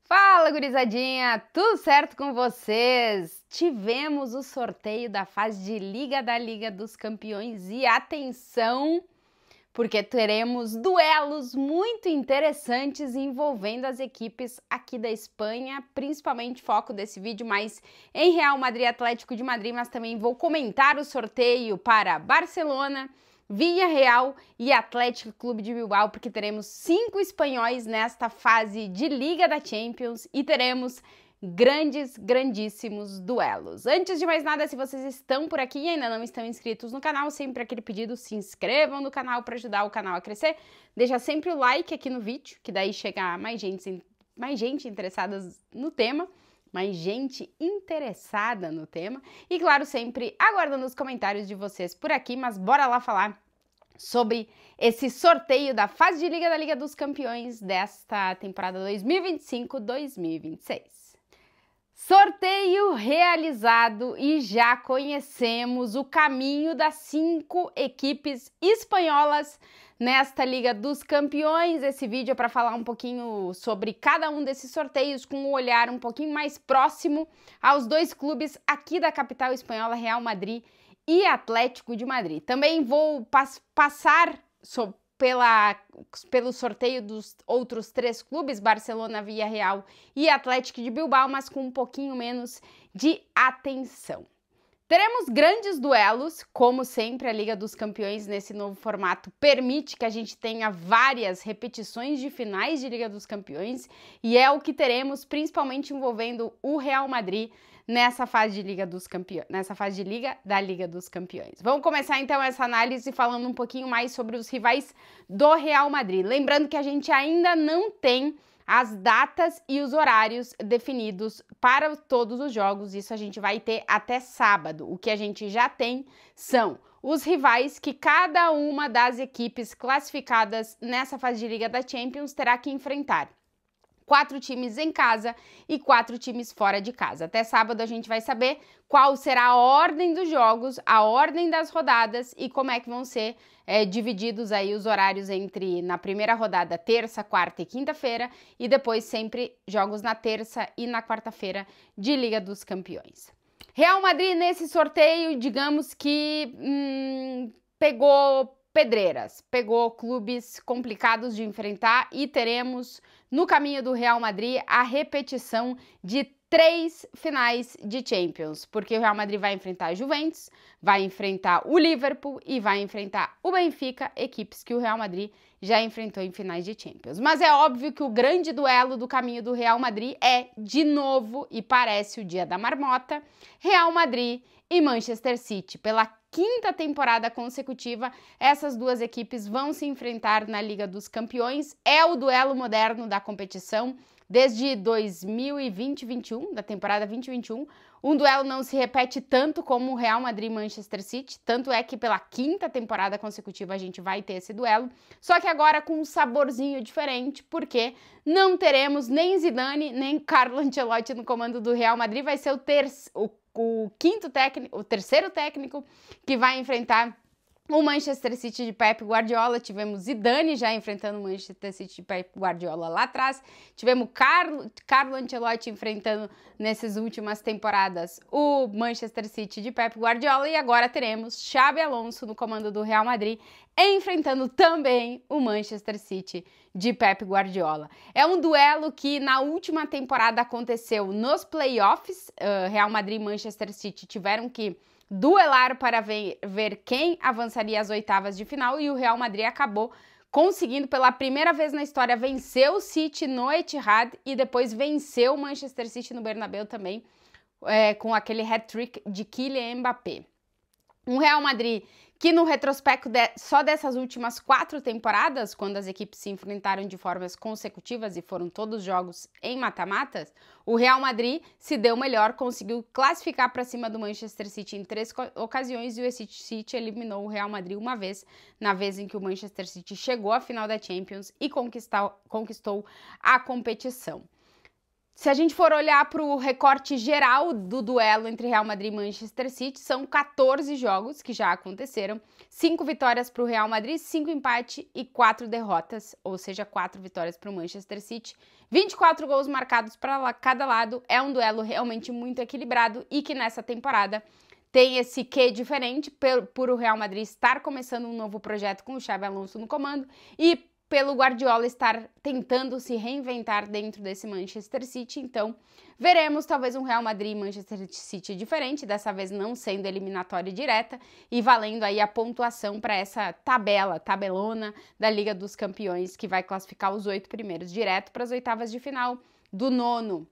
Fala, gurizadinha! Tudo certo com vocês? Tivemos o sorteio da fase de Liga da Liga dos Campeões e atenção, porque teremos duelos muito interessantes envolvendo as equipes aqui da Espanha, principalmente foco desse vídeo mais em Real Madrid e Atlético de Madrid, mas também vou comentar o sorteio para Barcelona, Villarreal e Atlético Clube de Bilbao, porque teremos 5 espanhóis nesta fase de Liga da Champions e teremos grandíssimos duelos. Antes de mais nada, se vocês estão por aqui e ainda não estão inscritos no canal, sempre aquele pedido, se inscrevam no canal para ajudar o canal a crescer. Deixa sempre o like aqui no vídeo, que daí chega mais gente interessada no tema. Mais gente interessada no tema. E claro, sempre aguardando os comentários de vocês por aqui, mas bora lá falar sobre esse sorteio da fase de Liga da Liga dos Campeões desta temporada 2025-2026. Sorteio realizado e já conhecemos o caminho das 5 equipes espanholas nesta Liga dos Campeões. Esse vídeo é para falar um pouquinho sobre cada um desses sorteios com um olhar um pouquinho mais próximo aos 2 clubes aqui da capital espanhola, Real Madrid e Atlético de Madrid. Também vou passar pelo sorteio dos outros 3 clubes, Barcelona, Villarreal e Atlético de Bilbao, mas com um pouquinho menos de atenção. Teremos grandes duelos, como sempre a Liga dos Campeões nesse novo formato permite que a gente tenha várias repetições de finais de Liga dos Campeões e é o que teremos principalmente envolvendo o Real Madrid nessa fase de Liga da Liga dos Campeões. Vamos começar então essa análise falando um pouquinho mais sobre os rivais do Real Madrid. Lembrando que a gente ainda não tem as datas e os horários definidos para todos os jogos, isso a gente vai ter até sábado. O que a gente já tem são os rivais que cada uma das equipes classificadas nessa fase de Liga da Champions terá que enfrentar. 4 times em casa e 4 times fora de casa. Até sábado a gente vai saber qual será a ordem dos jogos, a ordem das rodadas e como é que vão ser divididos aí os horários entre na primeira rodada terça, quarta e quinta-feira e depois sempre jogos na terça e na quarta-feira de Liga dos Campeões. Real Madrid nesse sorteio, digamos que pegou pedreiras, pegou clubes complicados de enfrentar e teremos no caminho do Real Madrid a repetição de 3 finais de Champions, porque o Real Madrid vai enfrentar a Juventus, vai enfrentar o Liverpool e vai enfrentar o Benfica, equipes que o Real Madrid já enfrentou em finais de Champions. Mas é óbvio que o grande duelo do caminho do Real Madrid é, de novo, e parece o dia da marmota, Real Madrid e Manchester City. Pela 5ª temporada consecutiva, essas 2 equipes vão se enfrentar na Liga dos Campeões. É o duelo moderno da competição desde 2020-21, da temporada 2021. Um duelo não se repete tanto como o Real Madrid e Manchester City, tanto é que pela 5ª temporada consecutiva a gente vai ter esse duelo, só que agora com um saborzinho diferente, porque não teremos nem Zidane, nem Carlo Ancelotti no comando do Real Madrid, vai ser o terceiro técnico que vai enfrentar o Manchester City de Pep Guardiola. Tivemos Zidane já enfrentando o Manchester City de Pep Guardiola lá atrás. Tivemos Carlo Ancelotti enfrentando nessas últimas temporadas o Manchester City de Pep Guardiola. E agora teremos Xabi Alonso no comando do Real Madrid enfrentando também o Manchester City de Pep Guardiola. É um duelo que na última temporada aconteceu nos playoffs. Real Madrid e Manchester City tiveram que duelar para ver quem avançaria às 8ª de final e o Real Madrid acabou conseguindo pela primeira vez na história vencer o City no Etihad e depois venceu o Manchester City no Bernabéu também com aquele hat-trick de Kylian Mbappé. Um Real Madrid que no retrospecto só dessas últimas 4 temporadas, quando as equipes se enfrentaram de formas consecutivas e foram todos jogos em mata-matas, o Real Madrid se deu melhor, conseguiu classificar para cima do Manchester City em 3 ocasiões e o City eliminou o Real Madrid uma vez, na vez em que o Manchester City chegou à final da Champions e conquistou a competição. Se a gente for olhar para o recorte geral do duelo entre Real Madrid e Manchester City, são 14 jogos que já aconteceram, 5 vitórias para o Real Madrid, 5 empates e 4 derrotas, ou seja, 4 vitórias para o Manchester City, 24 gols marcados para cada lado. É um duelo realmente muito equilibrado e que nessa temporada tem esse quê diferente por o Real Madrid estar começando um novo projeto com o Xabi Alonso no comando e pelo Guardiola estar tentando se reinventar dentro desse Manchester City. Então, veremos talvez um Real Madrid e Manchester City diferente, dessa vez não sendo eliminatória direta e valendo aí a pontuação para essa tabelona da Liga dos Campeões, que vai classificar os 8 primeiros direto para as oitavas de final. Do 9º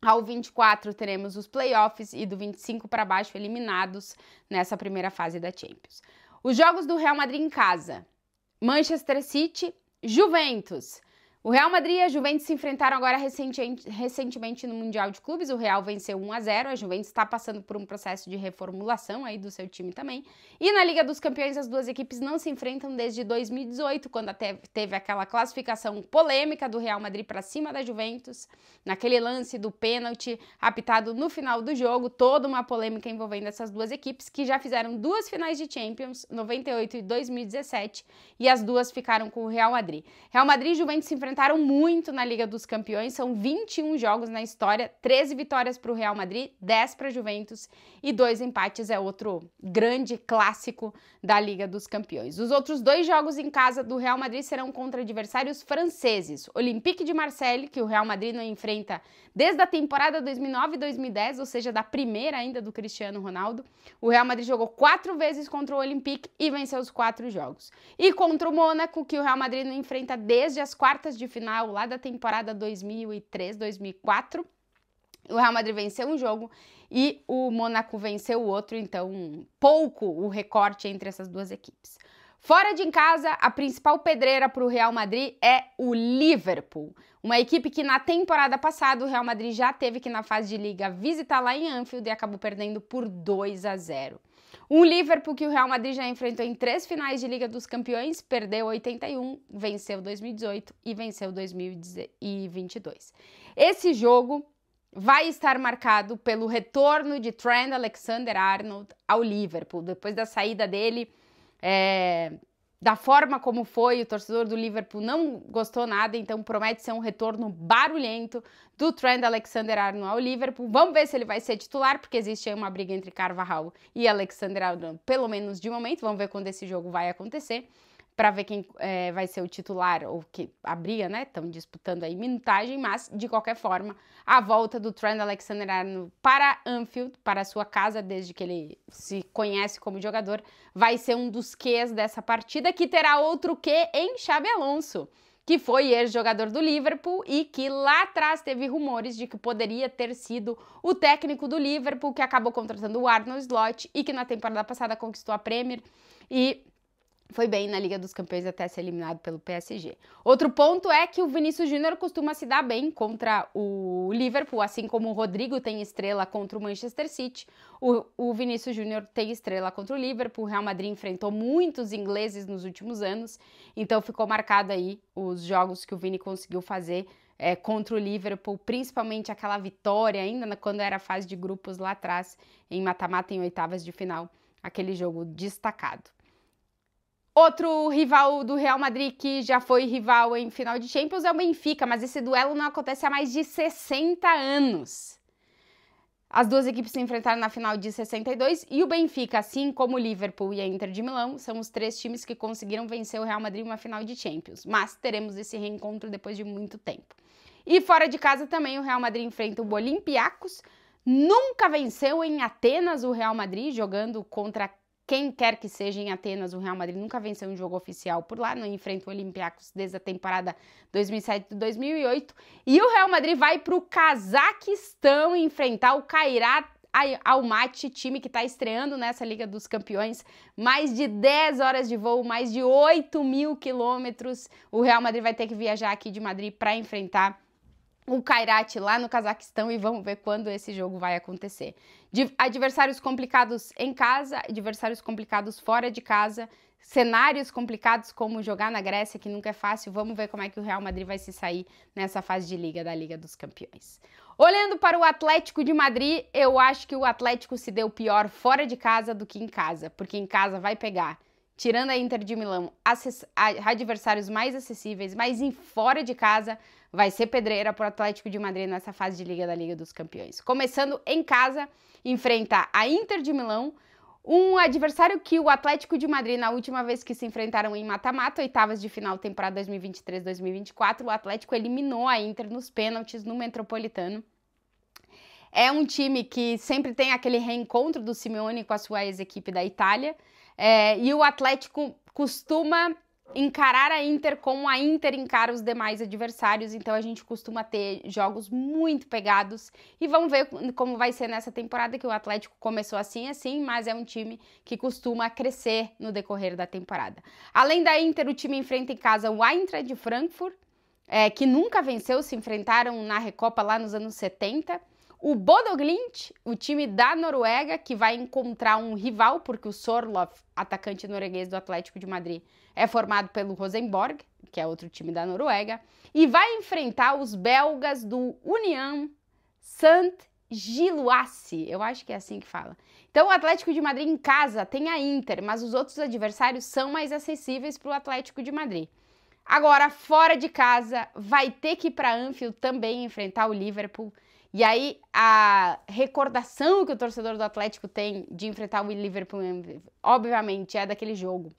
ao 24 teremos os playoffs e do 25 para baixo eliminados nessa primeira fase da Champions. Os jogos do Real Madrid em casa: Manchester City, Juventus. O Real Madrid e a Juventus se enfrentaram agora recentemente no Mundial de Clubes. O Real venceu 1-0, a Juventus está passando por um processo de reformulação aí do seu time também. E na Liga dos Campeões as duas equipes não se enfrentam desde 2018, quando até teve aquela classificação polêmica do Real Madrid para cima da Juventus, naquele lance do pênalti apitado no final do jogo, toda uma polêmica envolvendo essas duas equipes, que já fizeram 2 finais de Champions, 98 e 2017, e as duas ficaram com o Real Madrid. Real Madrid e Juventus se enfrentaram muito na Liga dos Campeões, são 21 jogos na história, 13 vitórias para o Real Madrid, 10 para a Juventus e 2 empates, é outro grande clássico da Liga dos Campeões. Os outros 2 jogos em casa do Real Madrid serão contra adversários franceses, Olympique de Marseille, que o Real Madrid não enfrenta desde a temporada 2009 e 2010, ou seja, da primeira ainda do Cristiano Ronaldo. O Real Madrid jogou 4 vezes contra o Olympique e venceu os 4 jogos. E contra o Mônaco, que o Real Madrid não enfrenta desde as quartas de final lá da temporada 2003-2004. O Real Madrid venceu um jogo e o Mônaco venceu o outro, então pouco o recorte entre essas duas equipes. Fora de casa, a principal pedreira para o Real Madrid é o Liverpool, uma equipe que na temporada passada o Real Madrid já teve que na fase de liga visitar lá em Anfield e acabou perdendo por 2-0. Um Liverpool que o Real Madrid já enfrentou em 3 finais de Liga dos Campeões, perdeu 81, venceu 2018 e venceu 2022. Esse jogo vai estar marcado pelo retorno de Trent Alexander-Arnold ao Liverpool, depois da saída dele, da forma como foi, o torcedor do Liverpool não gostou nada, então promete ser um retorno barulhento do Trent Alexander-Arnold ao Liverpool. Vamos ver se ele vai ser titular, porque existe aí uma briga entre Carvajal e Alexander-Arnold, pelo menos de momento. Vamos ver quando esse jogo vai acontecer, para ver quem vai ser o titular, ou que a briga, né? Estão disputando aí minutagem, mas de qualquer forma, a volta do Trent Alexander-Arnold para Anfield, para a sua casa, desde que ele se conhece como jogador, vai ser um dos quês dessa partida, que terá outro quê em Xabi Alonso, que foi ex-jogador do Liverpool e que lá atrás teve rumores de que poderia ter sido o técnico do Liverpool, que acabou contratando o Arne Slot e que na temporada passada conquistou a Premier e foi bem na Liga dos Campeões até ser eliminado pelo PSG. Outro ponto é que o Vinícius Júnior costuma se dar bem contra o Liverpool, assim como o Rodrigo tem estrela contra o Manchester City. O Vinícius Júnior tem estrela contra o Liverpool. O Real Madrid enfrentou muitos ingleses nos últimos anos, então ficou marcado aí os jogos que o Vini conseguiu fazer contra o Liverpool, principalmente aquela vitória ainda quando era a fase de grupos lá atrás, em mata-mata, em oitavas de final, aquele jogo destacado. Outro rival do Real Madrid que já foi rival em final de Champions é o Benfica, mas esse duelo não acontece há mais de 60 anos. As duas equipes se enfrentaram na final de 62 e o Benfica, assim como o Liverpool e a Inter de Milão, são os 3 times que conseguiram vencer o Real Madrid em uma final de Champions, mas teremos esse reencontro depois de muito tempo. E fora de casa também o Real Madrid enfrenta o Olympiacos, nunca venceu em Atenas o Real Madrid, jogando contra quem quer que seja em Atenas. O Real Madrid nunca venceu um jogo oficial por lá, não enfrenta o Olympiacos desde a temporada 2007-2008. E o Real Madrid vai para o Cazaquistão enfrentar o Kairat Almaty, time que está estreando nessa Liga dos Campeões. Mais de 10 horas de voo, mais de 8.000 quilômetros. O Real Madrid vai ter que viajar aqui de Madrid para enfrentar o Kairat lá no Cazaquistão e vamos ver quando esse jogo vai acontecer. Adversários complicados em casa, adversários complicados fora de casa, cenários complicados como jogar na Grécia, que nunca é fácil. Vamos ver como é que o Real Madrid vai se sair nessa fase de liga da Liga dos Campeões. Olhando para o Atlético de Madrid, eu acho que o Atlético se deu pior fora de casa do que em casa, porque em casa vai pegar, tirando a Inter de Milão, adversários mais acessíveis, mas em fora de casa vai ser pedreira para o Atlético de Madrid nessa fase de liga da Liga dos Campeões. Começando em casa, enfrenta a Inter de Milão, um adversário que o Atlético de Madrid, na última vez que se enfrentaram em mata-mata, oitavas de final temporada 2023-2024, o Atlético eliminou a Inter nos pênaltis no Metropolitano. É um time que sempre tem aquele reencontro do Simeone com a sua ex-equipe da Itália, e o Atlético costuma encarar a Inter como a Inter encara os demais adversários, então a gente costuma ter jogos muito pegados e vamos ver como vai ser nessa temporada, que o Atlético começou assim, mas é um time que costuma crescer no decorrer da temporada. Além da Inter, o time enfrenta em casa o Eintracht de Frankfurt, que nunca venceu, se enfrentaram na Recopa lá nos anos 70. O Bodo Glimt, o time da Noruega, que vai encontrar um rival, porque o Sorloth, atacante norueguês do Atlético de Madrid, é formado pelo Rosenborg, que é outro time da Noruega, e vai enfrentar os belgas do Union Saint-Gilloise, eu acho que é assim que fala. Então o Atlético de Madrid em casa tem a Inter, mas os outros adversários são mais acessíveis para o Atlético de Madrid. Agora, fora de casa, vai ter que ir para Anfield também enfrentar o Liverpool. E aí, a recordação que o torcedor do Atlético tem de enfrentar o Liverpool, obviamente, é daquele jogo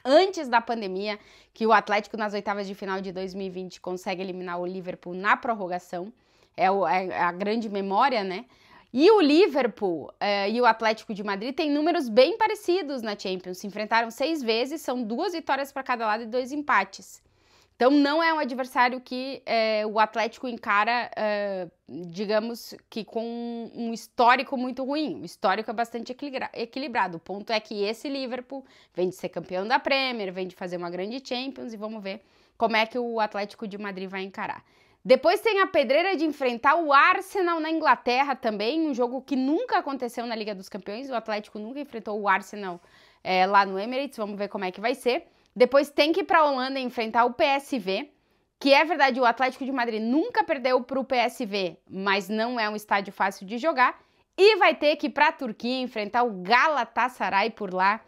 antes da pandemia, que o Atlético nas oitavas de final de 2020 consegue eliminar o Liverpool na prorrogação. É a grande memória, né? E o Liverpool e o Atlético de Madrid têm números bem parecidos na Champions. Se enfrentaram 6 vezes, são 2 vitórias para cada lado e 2 empates. Então, não é um adversário que o Atlético encara, digamos, que com um histórico muito ruim. O histórico é bastante equilibrado. O ponto é que esse Liverpool vem de ser campeão da Premier, vem de fazer uma grande Champions, e vamos ver como é que o Atlético de Madrid vai encarar. Depois tem a pedreira de enfrentar o Arsenal na Inglaterra também, um jogo que nunca aconteceu na Liga dos Campeões. O Atlético nunca enfrentou o Arsenal lá no Emirates, vamos ver como é que vai ser. Depois tem que ir para a Holanda enfrentar o PSV, que é verdade, o Atlético de Madrid nunca perdeu para o PSV, mas não é um estádio fácil de jogar. E vai ter que ir para a Turquia enfrentar o Galatasaray por lá,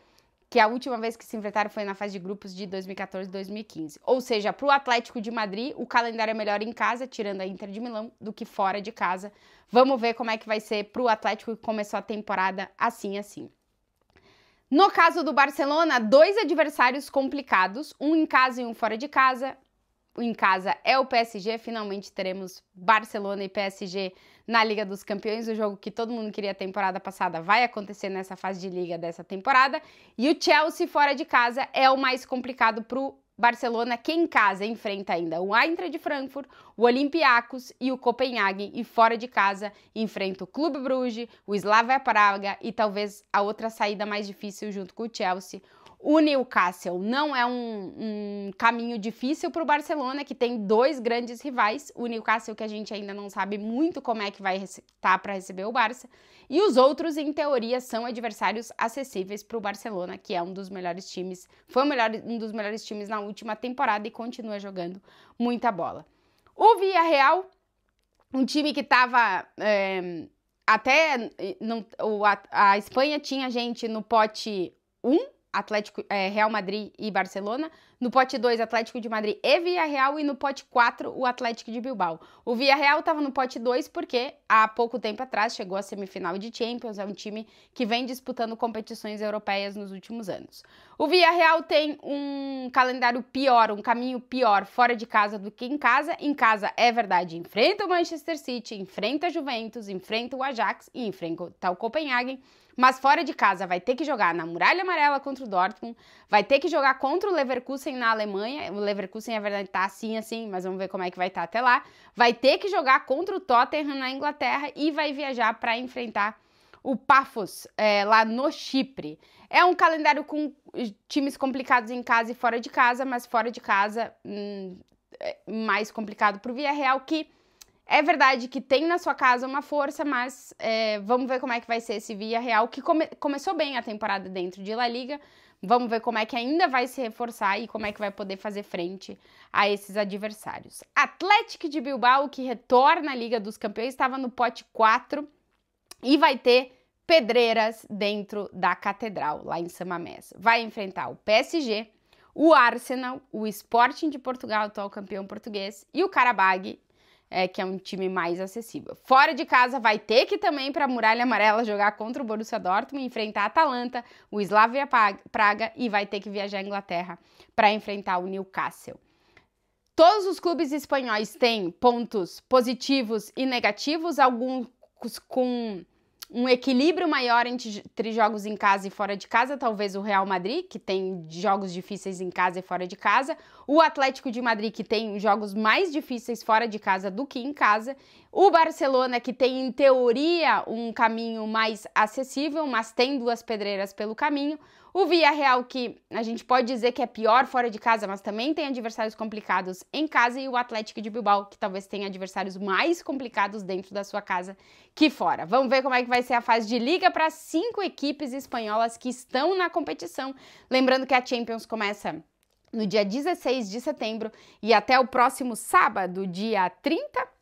que a última vez que se enfrentaram foi na fase de grupos de 2014 e 2015. Ou seja, para o Atlético de Madrid, o calendário é melhor em casa, tirando a Inter de Milão, do que fora de casa. Vamos ver como é que vai ser para o Atlético, que começou a temporada assim. No caso do Barcelona, 2 adversários complicados, um em casa e um fora de casa. O em casa é o PSG, finalmente teremos Barcelona e PSG na Liga dos Campeões, o jogo que todo mundo queria a temporada passada vai acontecer nessa fase de liga dessa temporada. E o Chelsea fora de casa é o mais complicado para o Barcelona, que em casa enfrenta ainda o Eintracht de Frankfurt, o Olympiacos e o Copenhague, e fora de casa enfrenta o Clube Bruges, o Slavia Praga e talvez a outra saída mais difícil junto com o Chelsea, o Newcastle. Não é um caminho difícil para o Barcelona, que tem 2 grandes rivais, o Newcastle, que a gente ainda não sabe muito como é que vai estar para receber o Barça, e os outros, em teoria, são adversários acessíveis para o Barcelona, que é um dos melhores times, foi um dos melhores times na última temporada e continua jogando muita bola. O Villarreal, um time que estava a Espanha tinha gente no pote 1, Real Madrid e Barcelona, no pote 2 Atlético de Madrid e Villarreal, e no pote 4 o Atlético de Bilbao. O Villarreal estava no pote 2 porque há pouco tempo atrás chegou à semifinal de Champions, é um time que vem disputando competições europeias nos últimos anos. O Villarreal tem um calendário pior, um caminho pior fora de casa do que em casa. Em casa, é verdade, enfrenta o Manchester City, enfrenta a Juventus, enfrenta o Ajax e enfrenta o Copenhagen. Mas fora de casa vai ter que jogar na Muralha Amarela contra o Dortmund, vai ter que jogar contra o Leverkusen na Alemanha. O Leverkusen, é verdade, tá assim, mas vamos ver como é que vai estar até lá. Vai ter que jogar contra o Tottenham na Inglaterra e vai viajar para enfrentar o Paphos lá no Chipre. É um calendário com times complicados em casa e fora de casa, mas fora de casa mais complicado para o Villarreal, que é verdade que tem na sua casa uma força, mas vamos ver como é que vai ser esse Villarreal, que começou bem a temporada dentro de La Liga, Vamos ver como é que ainda vai se reforçar e como é que vai poder fazer frente a esses adversários. Athletic de Bilbao, que retorna à Liga dos Campeões, estava no pote 4 e vai ter pedreiras dentro da Catedral, lá em San Mamés. Vai enfrentar o PSG, o Arsenal, o Sporting de Portugal, atual campeão português, e o Qarabag, que é um time mais acessível. Fora de casa vai ter que também para a Muralha Amarela jogar contra o Borussia Dortmund, enfrentar a Atalanta, o Slavia Praga e vai ter que viajar à Inglaterra para enfrentar o Newcastle. Todos os clubes espanhóis têm pontos positivos e negativos, alguns com um equilíbrio maior entre jogos em casa e fora de casa, talvez o Real Madrid, que tem jogos difíceis em casa e fora de casa, o Atlético de Madrid, que tem jogos mais difíceis fora de casa do que em casa, o Barcelona, que tem, em teoria, um caminho mais acessível, mas tem 2 pedreiras pelo caminho, o Villarreal, que a gente pode dizer que é pior fora de casa, mas também tem adversários complicados em casa, e o Athletic de Bilbao, que talvez tenha adversários mais complicados dentro da sua casa que fora. Vamos ver como é que vai ser a fase de liga para 5 equipes espanholas que estão na competição. Lembrando que a Champions começa no dia 16 de setembro e até o próximo sábado, dia 30,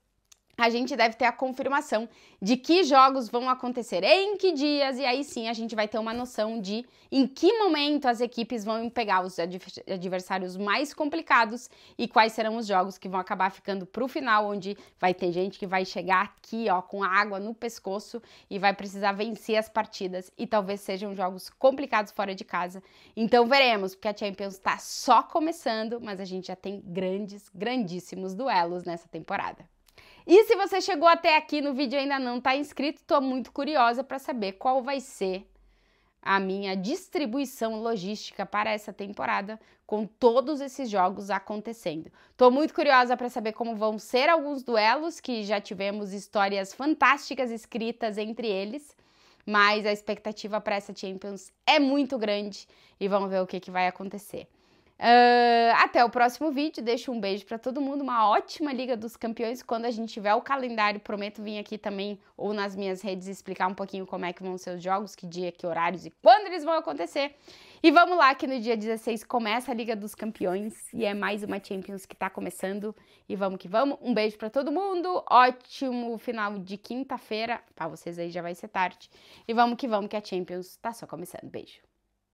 a gente deve ter a confirmação de que jogos vão acontecer em que dias, e aí sim a gente vai ter uma noção de em que momento as equipes vão pegar os adversários mais complicados e quais serão os jogos que vão acabar ficando para o final, onde vai ter gente que vai chegar aqui, ó, com a água no pescoço e vai precisar vencer as partidas, e talvez sejam jogos complicados fora de casa. Então veremos, porque a Champions está só começando, mas a gente já tem grandíssimos duelos nessa temporada. E se você chegou até aqui no vídeo e ainda não está inscrito, estou muito curiosa para saber qual vai ser a minha distribuição logística para essa temporada, com todos esses jogos acontecendo. Estou muito curiosa para saber como vão ser alguns duelos, que já tivemos histórias fantásticas escritas entre eles, mas a expectativa para essa Champions é muito grande e vamos ver o que vai acontecer. Até o próximo vídeo, deixo um beijo para todo mundo, uma ótima Liga dos Campeões. Quando a gente tiver o calendário, prometo vir aqui também ou nas minhas redes explicar um pouquinho como é que vão ser os jogos, que dia, que horários e quando eles vão acontecer. E vamos lá, que no dia 16 começa a Liga dos Campeões e é mais uma Champions que tá começando, e vamos que vamos. Um beijo para todo mundo, ótimo final de quinta-feira, para vocês aí já vai ser tarde, e vamos que a Champions tá só começando. Beijo.